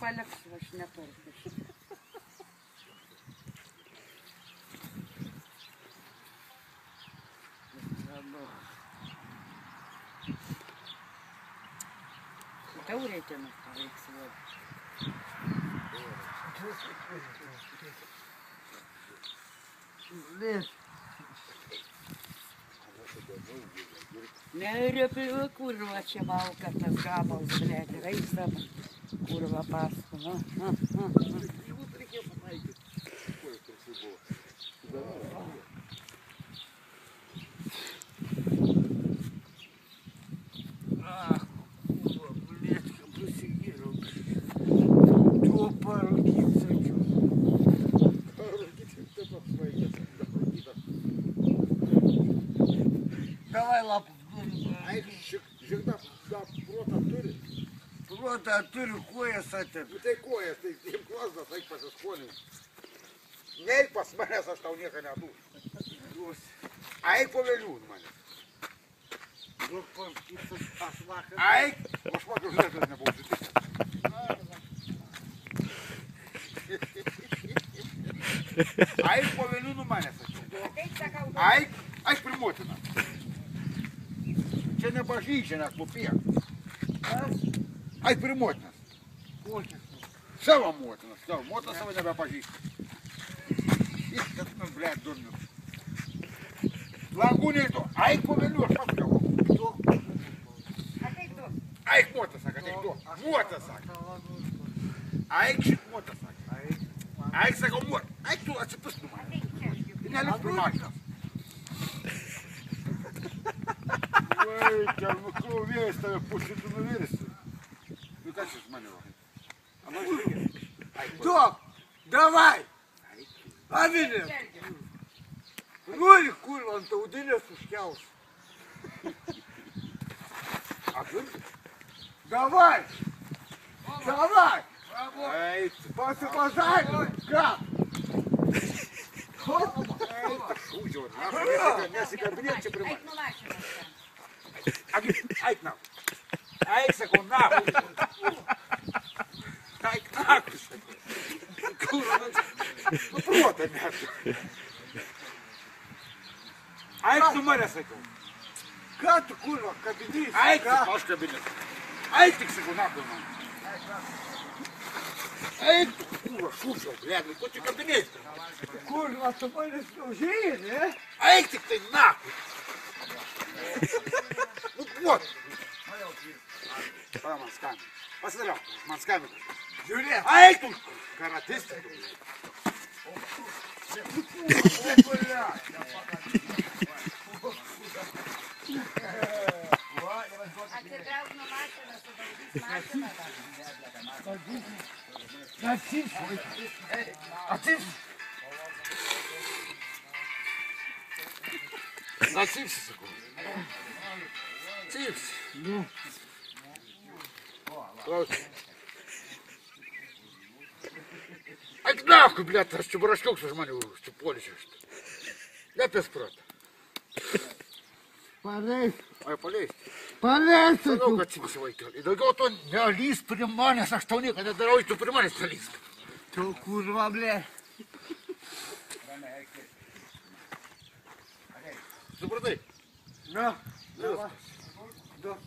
paliksiu, aš neparsiu. Taurė ten paliks vodą. Nerėpiu, kurva čia valka tas gabals, blėt, reisam, kurva paskų, Žinot, reikėjo pataikyti. Kojas toksai buvo. Kurva, blėt, kaip prasigėriau. Tuo parūkyt, sakiau. Parūkyt, taip apsvaigęs. Davai lapus. Eik, žirgda, protą turi. Protą turiu, kojas atėm. Nu tai kojas, tai imk lasdas, eik pasiskolink. Neik pas manęs, aš tau nieko neduosiu. Eik po vėlių manęs. Duok paskaitas, aš vakar. Eik, aš vakar žinėtas nebuvau sutikęs. Eik po vėlių manęs, aš. Eik prie motiną. Čia ne bažnyčia, ne klupė. Eik prie motinas. Savo motinas, savo motiną savo nebepažįsti. Iškas, nu, blėt, durnius. Langų neįdu, eik po vėlių, aš pasakiau. Eik motas, saka, ateik du. Motas, saka. Eik šit motas, saka. Eik, sakau, motas. Eik tu atsipust nu mane. Ir neliks prie mašinos. Vai, čia nukrūvėjęs tave pušintų nuvirsi. Nu kas iš mane va? Duok, davai. Avinėm. Nori, kurva, ant audinės užkels. Apirti? Davai. Davai. Eik, Pasipasakė. Ką? šūdžiau, nesikabinėk čia prie mane. Eik na. Eik, sakau, na. Eik na. Nu, protą net. Eik tu mane, sakau. Ką tu, kurva, kabinys? Eik, aš kabinės. Eik tik, sakau, na, prie mane. Eik tu, kurva, šūdžiau, blėdai, ko čia kabinės? Kurva, tu manęs neužėjai, ne? Eik tik tai na. Nu, вот. Pala, man skambina. Pasidariau, man skambina. Žiūrėk. Eik tu, karatistė. Atsitrauk nuo mašinos, sudaužys mašiną. Atsips. Atsips. Atsipsi, sakau. Atsipsi. Nu. Klausyk. Eik nahkuj, блядь, aš čia braškiauks už mane užsipuolys. Lepės protą. Paleis. Ai, paleist. Paleis. Žinau, kad atsipsi vaikelį. Daugiau to nelys prie manęs, aš tau nieko nedarau, tu prie manęs nelys. Tu kurva, blė. Supratai? Na. Duok.